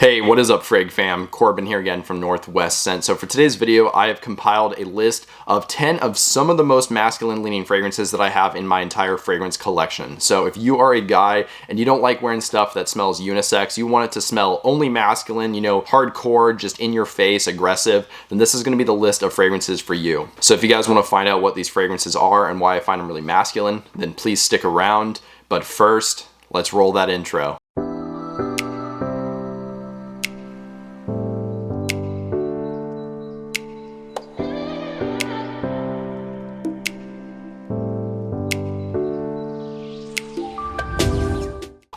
Hey, what is up, Frig fam? Corbin here again from Northwest Scent. So for today's video, I have compiled a list of 10 of some of the most masculine leaning fragrances that I have in my entire fragrance collection. So if you are a guy and you don't like wearing stuff that smells unisex, you want it to smell only masculine, you know, hardcore, just in your face, aggressive, then this is gonna be the list of fragrances for you. So if you guys wanna find out what these fragrances are and why I find them really masculine, then please stick around. But first, let's roll that intro.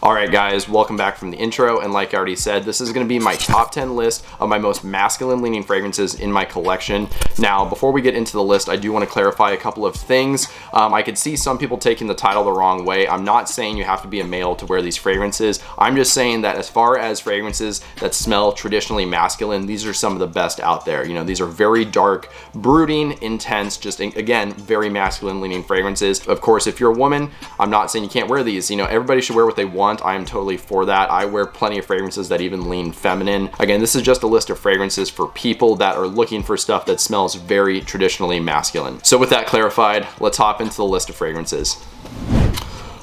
Alright guys, welcome back from the intro, and like I already said, this is going to be my top 10 list of my most masculine leaning fragrances in my collection. Now, before we get into the list, I do want to clarify a couple of things. I could see some people taking the title the wrong way. I'm not saying you have to be a male to wear these fragrances. I'm just saying that as far as fragrances that smell traditionally masculine, these are some of the best out there. You know, these are very dark, brooding, intense, just again, very masculine leaning fragrances. Of course, if you're a woman, I'm not saying you can't wear these. You know, everybody should wear what they want. I am totally for that. I wear plenty of fragrances that even lean feminine. Again, this is just a list of fragrances for people that are looking for stuff that smells very traditionally masculine. So with that clarified, let's hop into the list of fragrances.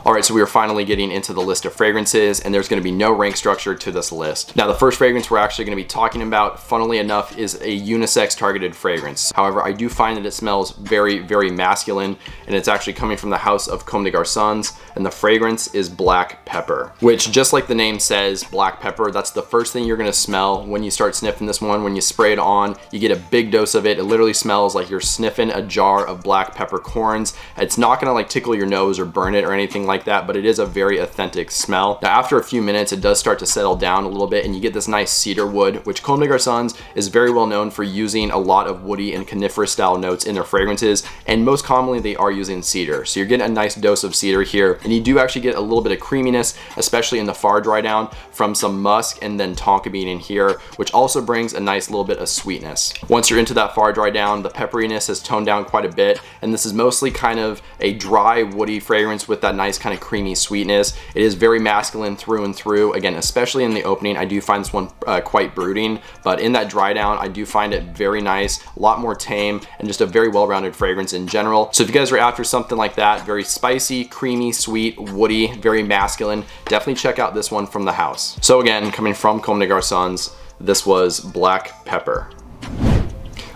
Alright, so we are finally getting into the list of fragrances, and there's going to be no rank structure to this list. Now, the first fragrance we're actually going to be talking about, funnily enough, is a unisex targeted fragrance. However, I do find that it smells very, very masculine, and it's actually coming from the house of Comme des Garçons, and the fragrance is Black Pepper, which, just like the name says, black pepper, that's the first thing you're going to smell when you start sniffing this one. When you spray it on, you get a big dose of it. It literally smells like you're sniffing a jar of black peppercorns. It's not going to like tickle your nose or burn it or anything like that, but it is a very authentic smell. Now, after a few minutes, it does start to settle down a little bit, and you get this nice cedar wood, which Comme des Garçons is very well known for using a lot of woody and coniferous style notes in their fragrances, and most commonly they are using cedar. So you're getting a nice dose of cedar here, and you do actually get a little bit of creaminess, especially in the far dry down, from some musk and then tonka bean in here, which also brings a nice little bit of sweetness. Once you're into that far dry down, the pepperiness has toned down quite a bit, and this is mostly kind of a dry woody fragrance with that nice kind of creamy sweetness. It is very masculine through and through. Again, especially in the opening, I do find this one quite brooding, but in that dry down, I do find it very nice, a lot more tame, and just a very well-rounded fragrance in general. So if you guys are after something like that, very spicy, creamy, sweet, woody, very masculine, definitely check out this one from the house. So again, coming from Comme des Garçons, this was Black Pepper.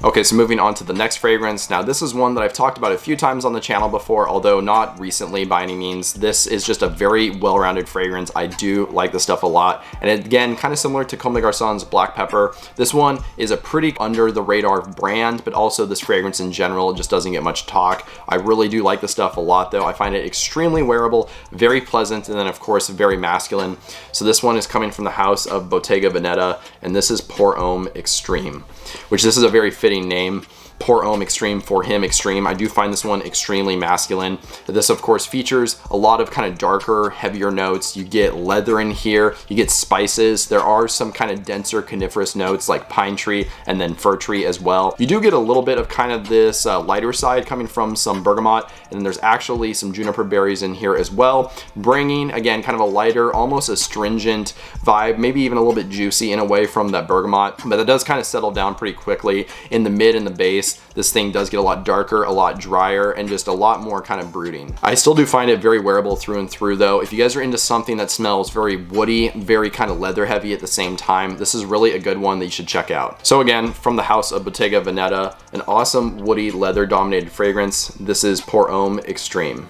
Okay, so moving on to the next fragrance. Now, this is one that I've talked about a few times on the channel before, although not recently by any means. This is just a very well-rounded fragrance. I do like this stuff a lot. And again, kind of similar to Comme des Garçons Black Pepper, this one is a pretty under-the-radar brand, but also this fragrance in general just doesn't get much talk. I really do like this stuff a lot, though. I find it extremely wearable, very pleasant, and then, of course, very masculine. So this one is coming from the house of Bottega Veneta, and this is Pour Homme Extreme, which this is a very fitting name. Pour Homme Extreme, for him extreme. I do find this one extremely masculine. This, of course, features a lot of kind of darker, heavier notes. You get leather in here, you get spices. There are some kind of denser coniferous notes like pine tree and then fir tree as well. You do get a little bit of kind of this lighter side coming from some bergamot, and then there's actually some juniper berries in here as well, bringing, again, kind of a lighter, almost astringent vibe, maybe even a little bit juicy in a way from that bergamot, but it does kind of settle down pretty quickly. In the mid and the base, this thing does get a lot darker, a lot drier, and just a lot more kind of brooding. I still do find it very wearable through and through, though. If you guys are into something that smells very woody, very kind of leather heavy at the same time, this is really a good one that you should check out. So again, from the house of Bottega Veneta, an awesome woody leather dominated fragrance. This is Pour Homme Extreme.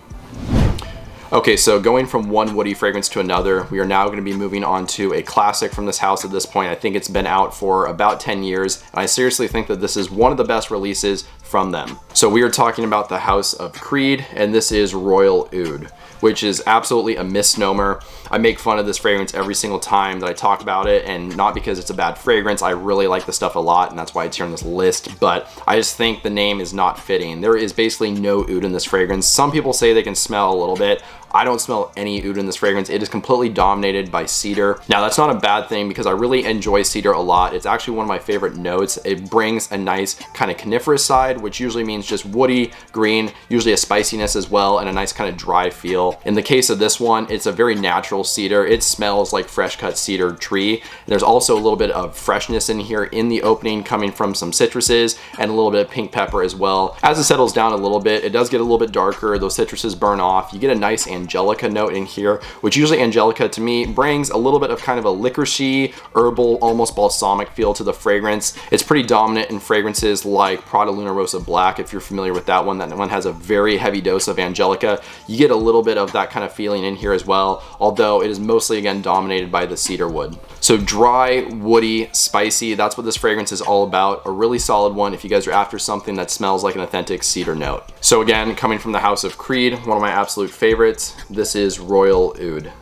Okay, so going from one woody fragrance to another, we are now going to be moving on to a classic from this house at this point. I think it's been out for about 10 years, and I seriously think that this is one of the best releases from them. So we are talking about the house of Creed, and this is Royal Oud, which is absolutely a misnomer. I make fun of this fragrance every single time that I talk about it, and not because it's a bad fragrance. I really like the stuff a lot, and that's why it's here on this list, but I just think the name is not fitting. There is basically no oud in this fragrance. Some people say they can smell a little bit. I don't smell any oud in this fragrance. It is completely dominated by cedar. Now that's not a bad thing because I really enjoy cedar a lot. It's actually one of my favorite notes. It brings a nice kind of coniferous side, which usually means just woody, green, usually a spiciness as well, and a nice kind of dry feel. In the case of this one, it's a very natural cedar. It smells like fresh cut cedar tree. And there's also a little bit of freshness in here in the opening coming from some citruses and a little bit of pink pepper as well. As it settles down a little bit, it does get a little bit darker. Those citruses burn off. You get a nice angelica note in here, which usually angelica to me brings a little bit of kind of a licoricey, herbal, almost balsamic feel to the fragrance. It's pretty dominant in fragrances like Prada Luna Rosa Black, if you're familiar with that one. That one has a very heavy dose of angelica. You get a little bit of that kind of feeling in here as well, although it is mostly again dominated by the cedar wood. So dry, woody, spicy, that's what this fragrance is all about. A really solid one if you guys are after something that smells like an authentic cedar note. So again, coming from the house of Creed, one of my absolute favorites, this is Royal Oud.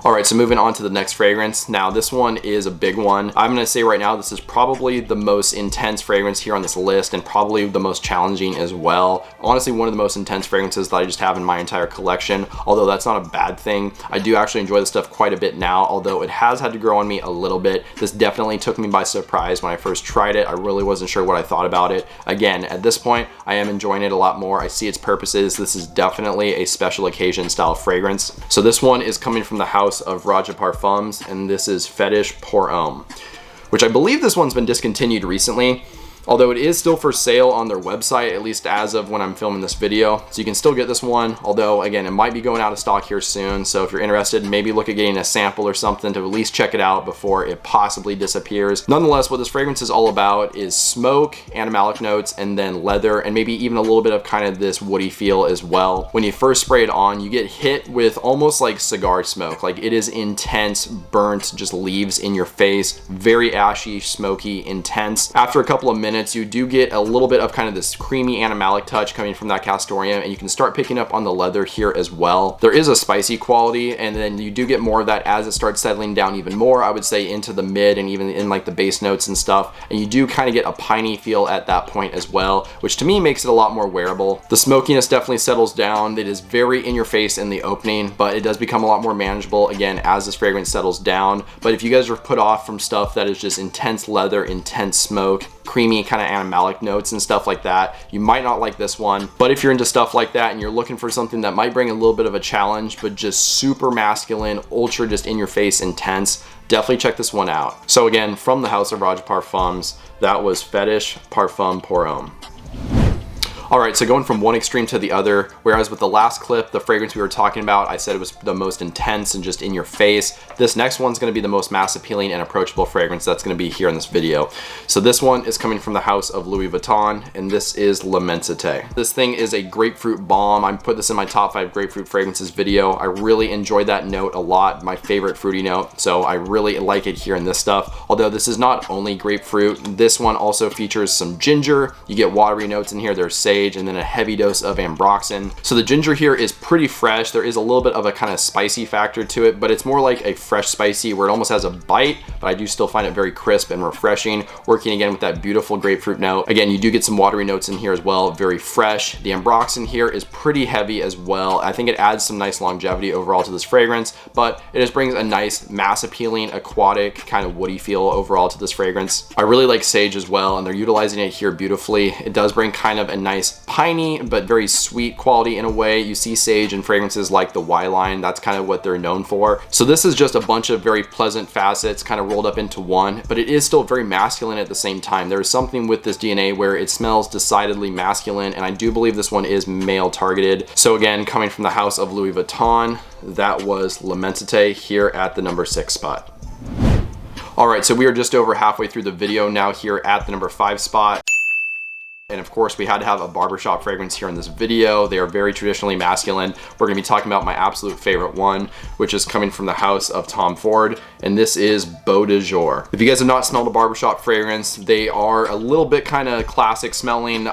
All right, so moving on to the next fragrance. Now this one is a big one. I'm gonna say right now, this is probably the most intense fragrance here on this list and probably the most challenging as well. Honestly, one of the most intense fragrances that I just have in my entire collection, although that's not a bad thing. I do actually enjoy this stuff quite a bit now, although it has had to grow on me a little bit. This definitely took me by surprise when I first tried it. I really wasn't sure what I thought about it. Again, at this point, I am enjoying it a lot more. I see its purposes. This is definitely a special occasion style fragrance. So this one is coming from the house of Raja Parfums, and this is Fetish pour Homme, which I believe this one's been discontinued recently. Although it is still for sale on their website, at least as of when I'm filming this video. So you can still get this one, although again, it might be going out of stock here soon. So if you're interested, maybe look at getting a sample or something to at least check it out before it possibly disappears. Nonetheless, what this fragrance is all about is smoke, animalic notes, and then leather, and maybe even a little bit of kind of this woody feel as well. When you first spray it on, you get hit with almost like cigar smoke. Like it is intense, burnt, just leaves in your face, very ashy, smoky, intense. After a couple of minutes, you do get a little bit of kind of this creamy animalic touch coming from that castoreum, and you can start picking up on the leather here as well. There is a spicy quality, and then you do get more of that as it starts settling down even more, I would say into the mid and even in like the base notes and stuff, and you do kind of get a piney feel at that point as well, which to me makes it a lot more wearable. The smokiness definitely settles down. It is very in your face in the opening, but it does become a lot more manageable again as this fragrance settles down. But if you guys are put off from stuff that is just intense leather, intense smoke, creamy kind of animalic notes and stuff like that, you might not like this one. But if you're into stuff like that and you're looking for something that might bring a little bit of a challenge but just super masculine, ultra just in your face intense, definitely check this one out. So again, from the house of Raja Parfums, that was Fetish Parfum pour Homme. All right, so going from one extreme to the other, whereas with the last clip, the fragrance we were talking about, I said it was the most intense and just in your face. This next one's gonna be the most mass appealing and approachable fragrance that's gonna be here in this video. So this one is coming from the house of Louis Vuitton, and this is Lamentate. This thing is a grapefruit bomb. I put this in my top 5 grapefruit fragrances video. I really enjoyed that note a lot, my favorite fruity note, so I really like it here in this stuff. Although this is not only grapefruit, this one also features some ginger. You get watery notes in here, there's sage, and then a heavy dose of ambroxan. So the ginger here is pretty fresh. There is a little bit of a kind of spicy factor to it, but it's more like a fresh spicy where it almost has a bite, but I do still find it very crisp and refreshing, working again with that beautiful grapefruit note. Again, you do get some watery notes in here as well, very fresh. The ambroxan here is pretty heavy as well. I think it adds some nice longevity overall to this fragrance, but it just brings a nice mass appealing, aquatic, kind of woody feel overall to this fragrance. I really like sage as well, and they're utilizing it here beautifully. It does bring kind of a nice piney but very sweet quality in a way. You see sage in fragrances like the Y line, that's kind of what they're known for. So this is just a bunch of very pleasant facets kind of rolled up into one, but it is still very masculine at the same time. There is something with this DNA where it smells decidedly masculine, and I do believe this one is male targeted. So again, coming from the house of Louis Vuitton, that was Lamentate here at the number 6 spot. All right, so we are just over halfway through the video now here at the number 5 spot. And of course, we had to have a barbershop fragrance here in this video. They are very traditionally masculine. We're gonna be talking about my absolute favorite one, which is coming from the house of Tom Ford, and this is Beau de Jour. If you guys have not smelled a barbershop fragrance, they are a little bit kind of classic smelling.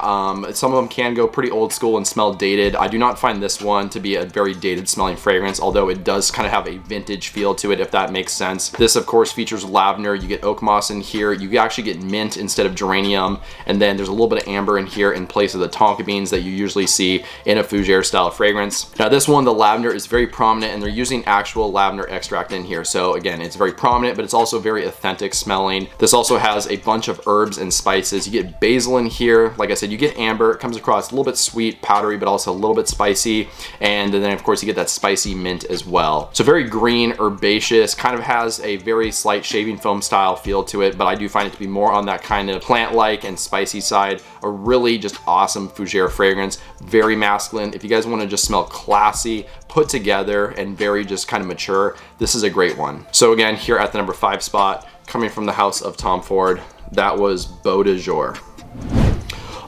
Some of them can go pretty old school and smell dated. I do not find this one to be a very dated smelling fragrance, although it does kind of have a vintage feel to it, if that makes sense. This, of course, features lavender. You get oak moss in here. You actually get mint instead of geranium, and then there's a little bit of amber in here in place of the tonka beans that you usually see in a fougere style fragrance. Now this one, the lavender is very prominent, and they're using actual lavender extract in here. So again, it's very prominent, but it's also very authentic smelling. This also has a bunch of herbs and spices. You get basil in here. Like I said, you get amber. It comes across a little bit sweet, powdery, but also a little bit spicy. And then of course you get that spicy mint as well. So very green, herbaceous, kind of has a very slight shaving foam style feel to it, but I do find it to be more on that kind of plant-like and spicy side. A really just awesome fougere fragrance, very masculine. If you guys want to just smell classy, put together, and very just kind of mature, this is a great one. So again, here at the number 5 spot, coming from the house of Tom Ford, that was Beau de Jour.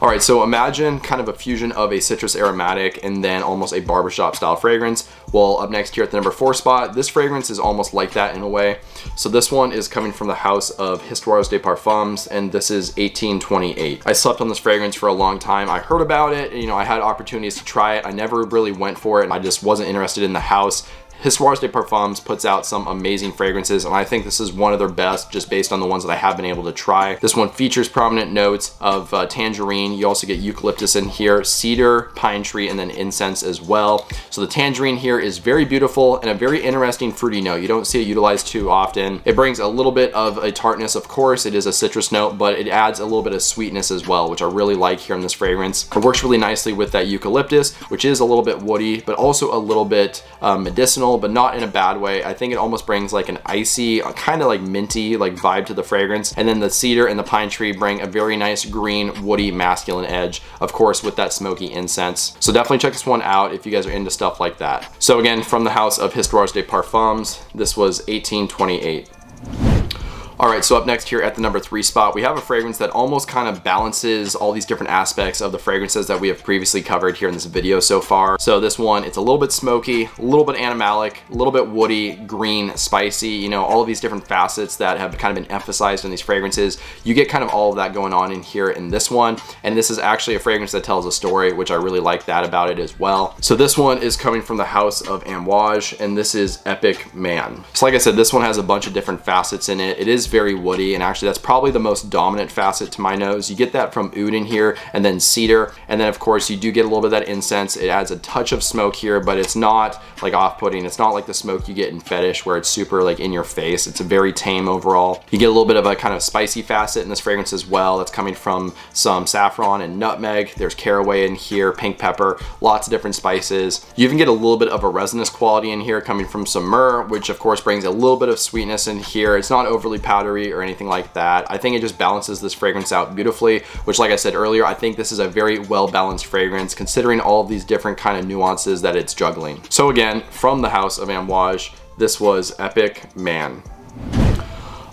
All right, so imagine kind of a fusion of a citrus aromatic and then almost a barbershop style fragrance. Well, up next here at the number 4 spot, this fragrance is almost like that in a way. So this one is coming from the house of Histoires de Parfums, and this is 1828. I slept on this fragrance for a long time. I heard about it, you know, I had opportunities to try it. I never really went for it, and I just wasn't interested in the house. Histoires de Parfums puts out some amazing fragrances, and I think this is one of their best just based on the ones that I have been able to try. This one features prominent notes of tangerine. You also get eucalyptus in here, cedar, pine tree, and then incense as well. So the tangerine here is very beautiful and a very interesting fruity note. You don't see it utilized too often. It brings a little bit of a tartness, of course. It is a citrus note, but it adds a little bit of sweetness as well, which I really like here in this fragrance. It works really nicely with that eucalyptus, which is a little bit woody, but also a little bit medicinal, but not in a bad way. I think it almost brings like an icy, kind of like minty like vibe to the fragrance. And then the cedar and the pine tree bring a very nice green, woody, masculine edge, of course, with that smoky incense. So definitely check this one out if you guys are into stuff like that. So again, from the house of Histoires de Parfums, this was 1828. All right, so up next here at the number 3 spot, we have a fragrance that almost kind of balances all these different aspects of the fragrances that we have previously covered here in this video so far. So this one, it's a little bit smoky, a little bit animalic, a little bit woody, green, spicy, you know, all of these different facets that have kind of been emphasized in these fragrances. You get kind of all of that going on in here in this one. And this is actually a fragrance that tells a story, which I really like that about it as well. So this one is coming from the house of Amouage, and this is Epic Man. So like I said, this one has a bunch of different facets in it. It is very woody, and actually that's probably the most dominant facet to my nose. You get that from oud in here, and then cedar, and then of course you do get a little bit of that incense. It adds a touch of smoke here, but it's not like off-putting. It's not like the smoke you get in Fetish where it's super like in your face. It's a very tame overall. You get a little bit of a kind of spicy facet in this fragrance as well. That's coming from some saffron and nutmeg. There's caraway in here, pink pepper, lots of different spices. You even get a little bit of a resinous quality in here coming from some myrrh, which of course brings a little bit of sweetness in here. It's not overly powdery or anything like that. I think it just balances this fragrance out beautifully, which like I said earlier, I think this is a very well balanced fragrance considering all of these different kind of nuances that it's juggling. So again, from the house of Amouage, this was Epic Man.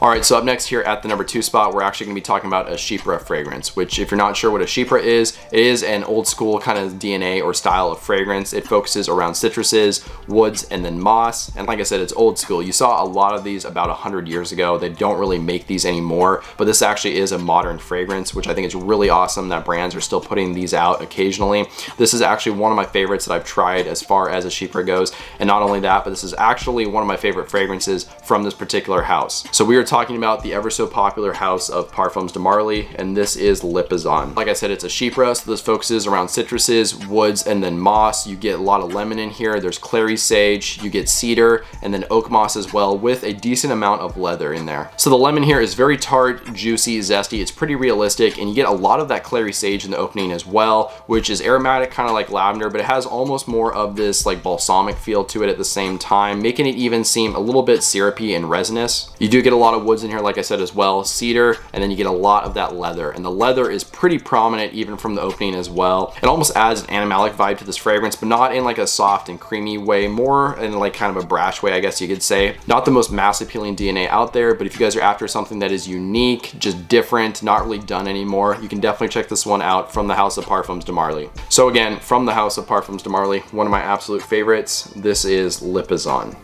All right, so up next here at the number 2 spot, we're actually gonna be talking about a CMRRA fragrance, which if you're not sure what a CMRRA is, it is an old school kind of DNA or style of fragrance. It focuses around citruses, woods, and then moss. And like I said, it's old school. You saw a lot of these about 100 years ago. They don't really make these anymore, but this actually is a modern fragrance, which I think is really awesome that brands are still putting these out occasionally. This is actually one of my favorites that I've tried as far as a CMRRA goes. And not only that, but this is actually one of my favorite fragrances from this particular house. So we are talking about the ever so popular house of Parfums de Marly, and this is Lipizan. Like I said, it's a CMRRA, so this focuses around citruses, woods, and then moss. You get a lot of lemon in here. There's clary sage, you get cedar, and then oak moss as well, with a decent amount of leather in there. So the lemon here is very tart, juicy, zesty. It's pretty realistic, and you get a lot of that clary sage in the opening as well, which is aromatic, kind of like lavender, but it has almost more of this like balsamic feel to it at the same time, making it even seem a little bit syrupy and resinous. You do get a lot of woods in here, like I said as well, cedar, and then you get a lot of that leather, and the leather is pretty prominent even from the opening as well. It almost adds an animalic vibe to this fragrance, but not in like a soft and creamy way, more in like kind of a brash way, I guess you could say. Not the most mass appealing DNA out there, but if you guys are after something that is unique, just different, not really done anymore, you can definitely check this one out from the house of Parfums de Marly. So again, from the house of Parfums de Marly, one of my absolute favorites, this is Lipizan.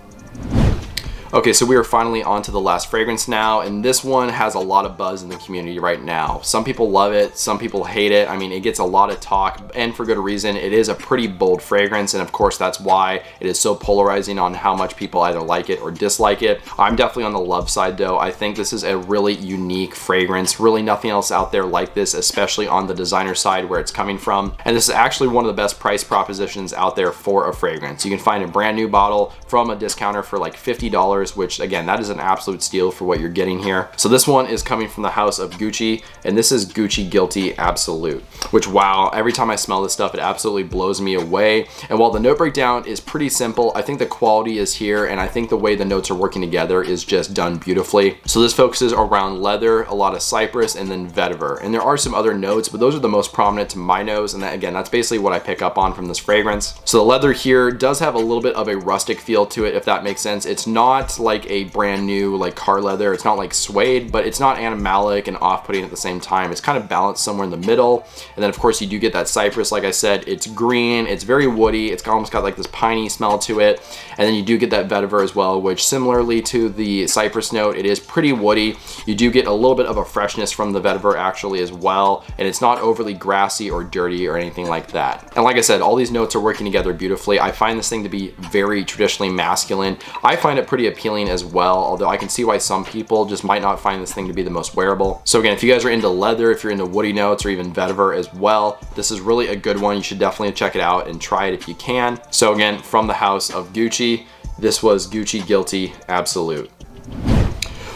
Okay, so we are finally on to the last fragrance now, and this one has a lot of buzz in the community right now. Some people love it, some people hate it. I mean, it gets a lot of talk, and for good reason. It is a pretty bold fragrance, and of course that's why it is so polarizing on how much people either like it or dislike it. I'm definitely on the love side though. I think this is a really unique fragrance, really nothing else out there like this, especially on the designer side where it's coming from. And this is actually one of the best price propositions out there for a fragrance. You can find a brand new bottle from a discounter for like $50, which again, that is an absolute steal for what you're getting here. So this one is coming from the house of Gucci, and this is Gucci Guilty Absolute, which wow, every time I smell this stuff, it absolutely blows me away. And while the note breakdown is pretty simple, I think the quality is here, and I think the way the notes are working together is just done beautifully. So this focuses around leather, a lot of cypress, and then vetiver. And there are some other notes, but those are the most prominent to my nose, and that, again, that's basically what I pick up on from this fragrance. So the leather here does have a little bit of a rustic feel to it, if that makes sense. It's not like a brand new like car leather, it's not like suede, but it's not animalic and off-putting at the same time. It's kind of balanced somewhere in the middle. And then of course you do get that cypress, like I said. It's green, it's very woody, it's almost got like this piney smell to it. And then you do get that vetiver as well, which similarly to the cypress note, it is pretty woody. You do get a little bit of a freshness from the vetiver actually as well, and it's not overly grassy or dirty or anything like that. And like I said, all these notes are working together beautifully. I find this thing to be very traditionally masculine. I find it pretty appealing as well, although I can see why some people just might not find this thing to be the most wearable. So again, if you guys are into leather, if you're into woody notes or even vetiver as well, this is really a good one. You should definitely check it out and try it if you can. So again, from the house of Gucci, this was Gucci Guilty Absolute.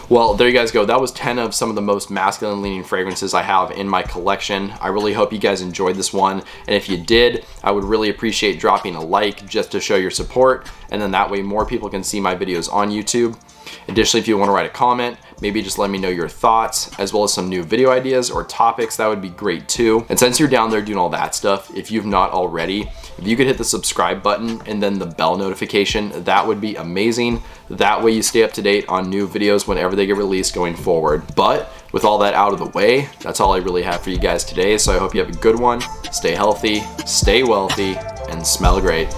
Well, there you guys go. That was 10 of some of the most masculine leaning fragrances I have in my collection. I really hope you guys enjoyed this one. And if you did, I would really appreciate dropping a like just to show your support. And then that way more people can see my videos on YouTube. Additionally, if you want to write a comment, maybe just let me know your thoughts, as well as some new video ideas or topics, that would be great too. And since you're down there doing all that stuff, if you've not already, if you could hit the subscribe button and then the bell notification, that would be amazing. That way you stay up to date on new videos whenever they get released going forward. But with all that out of the way, that's all I really have for you guys today. So I hope you have a good one. Stay healthy, stay wealthy, and smell great.